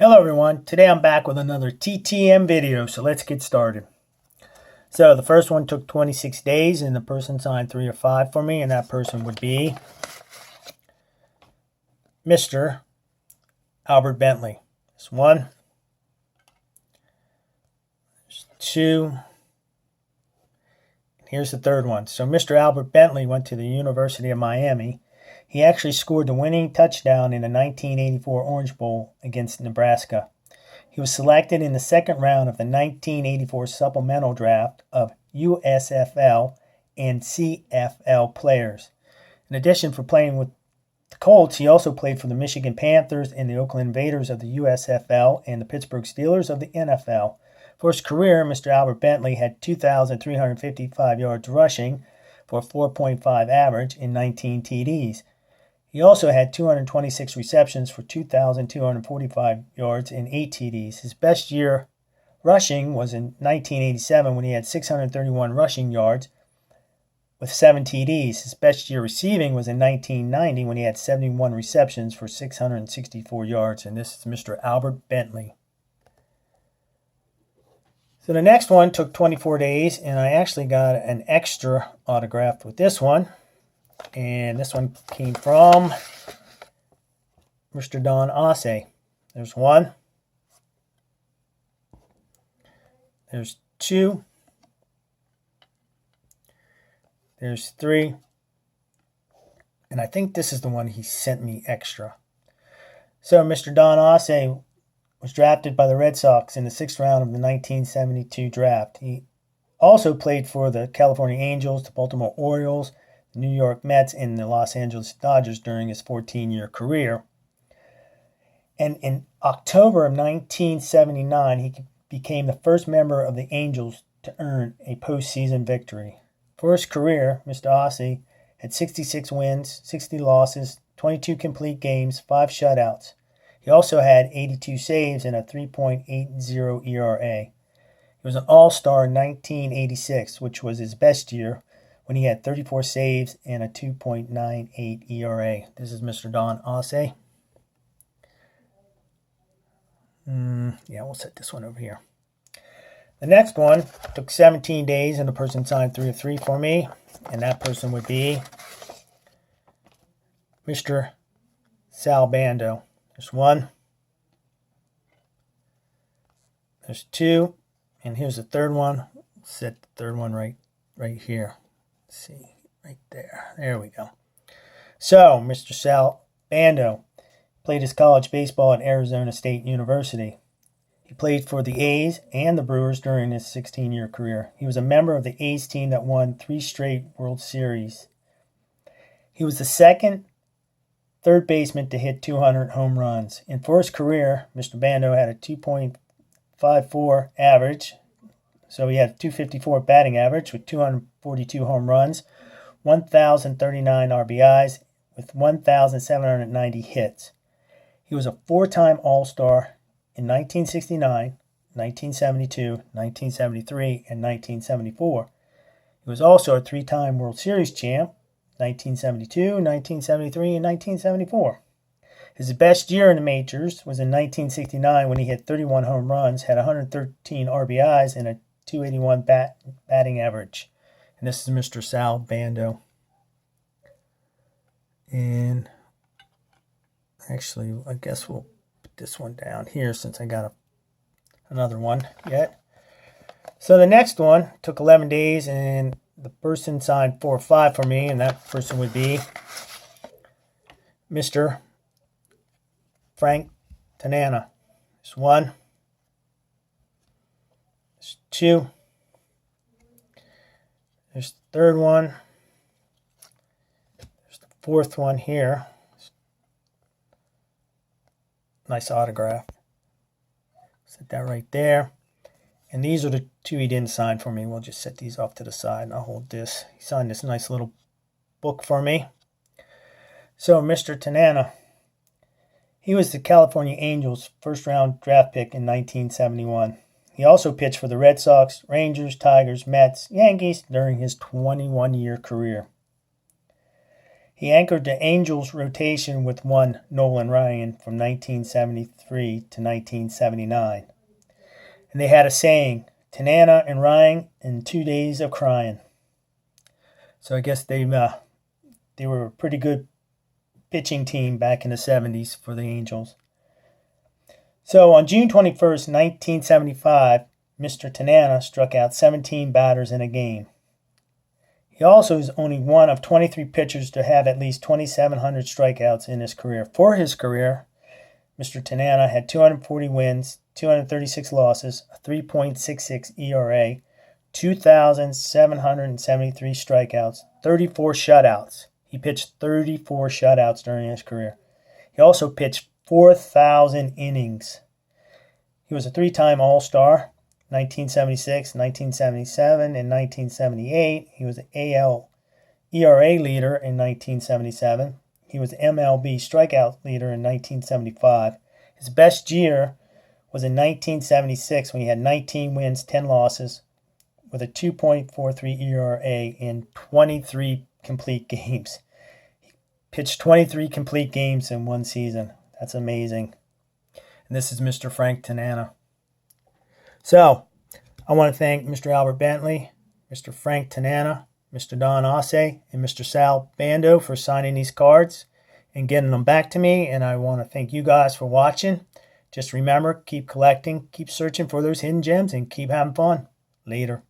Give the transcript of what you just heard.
Hello everyone, today I'm back with another T.T.M video, so let's get started. So the first one took 26 days and the person signed 3 or 5 for me, and that person would be Mr. Albert Bentley. There's 1, there's 2, and here's the third one. So Mr. Albert Bentley went to the University of Miami. He actually scored the winning touchdown in the 1984 Orange Bowl against Nebraska. He was selected in the second round of the 1984 supplemental draft of USFL and CFL players. In addition for playing with the Colts, he also played for the Michigan Panthers and the Oakland Invaders of the USFL and the Pittsburgh Steelers of the NFL. For his career, Mr. Albert Bentley had 2,355 yards rushing for a 4.5 average and 19 TDs. He also had 226 receptions for 2,245 yards and 8 TDs. His best year rushing was in 1987 when he had 631 rushing yards with 7 TDs. His best year receiving was in 1990 when he had 71 receptions for 664 yards. And this is Mr. Albert Bentley. So the next one took 24 days, and I actually got an extra autograph with this one. And this one came from Mr. Don Osse. There's 1. There's 2. There's 3. And I think this is the one he sent me extra. So Mr. Don Osse was drafted by the Red Sox in the 6th round of the 1972 draft. He also played for the California Angels, the Baltimore Orioles, the New York Mets, and the Los Angeles Dodgers during his 14-year career. And in October of 1979, he became the first member of the Angels to earn a postseason victory. For his career, Mr. Osse had 66 wins, 60 losses, 22 complete games, 5 shutouts. He also had 82 saves and a 3.80 ERA. He was an All-Star in 1986, which was his best year, when he had 34 saves and a 2.98 ERA. This is Mr. Don Osse. Yeah, we'll set this one over here. The next one took 17 days, and the person signed 3 of 3 for me, and that person would be Mr. Sal Bando. There's 1. There's 2, and here's the third one. Set the third one right here. See, right there. There we go. So, Mr. Sal Bando played his college baseball at Arizona State University. He played for the A's and the Brewers during his 16-year career. He was a member of the A's team that won 3 straight World Series. He was the second third baseman to hit 200 home runs. And for his career, Mr. Bando had a 2.54 average. So he had a 254 batting average with 242 home runs, 1,039 RBIs with 1,790 hits. He was a 4-time All-Star in 1969, 1972, 1973, and 1974. He was also a 3-time World Series champ, 1972, 1973, and 1974. His best year in the majors was in 1969 when he hit 31 home runs, had 113 RBIs, and a 281 batting average. And this is Mr. Sal Bando. And actually, I guess we'll put this one down here since I got another one yet. So the next one took 11 days, and the person signed 4 or 5 for me, and that person would be Mr. Frank Tanana. There's 1. There's 2. There's the third one. There's the fourth one here. Nice autograph. Set that right there. And these are the 2 he didn't sign for me. We'll just set these off to the side and I'll hold this. He signed this nice little book for me. So Mr. Tanana, he was the California Angels' first-round draft pick in 1971. He also pitched for the Red Sox, Rangers, Tigers, Mets, Yankees during his 21-year career. He anchored the Angels rotation with one Nolan Ryan from 1973 to 1979. And they had a saying, Tanana and Ryan in 2 days of crying. So I guess they were a pretty good pitching team back in the 70s for the Angels. So on June 21st, 1975, Mr. Tanana struck out 17 batters in a game. He also is only one of 23 pitchers to have at least 2,700 strikeouts in his career. For his career, Mr. Tanana had 240 wins, 236 losses, a 3.66 ERA, 2,773 strikeouts, 34 shutouts. He pitched 34 shutouts during his career. He also pitched 4,000 innings. He was a three-time All-Star, 1976, 1977, and 1978. He was an AL ERA leader in 1977. He was MLB strikeout leader in 1975. His best year was in 1976 when he had 19 wins, 10 losses, with a 2.43 ERA in 23 complete games. He pitched 23 complete games in one season. That's amazing. And this is Mr. Frank Tanana. So, I want to thank Mr. Albert Bentley, Mr. Frank Tanana, Mr. Don Asse, and Mr. Sal Bando for signing these cards and getting them back to me. And I want to thank you guys for watching. Just remember, keep collecting, keep searching for those hidden gems, and keep having fun. Later.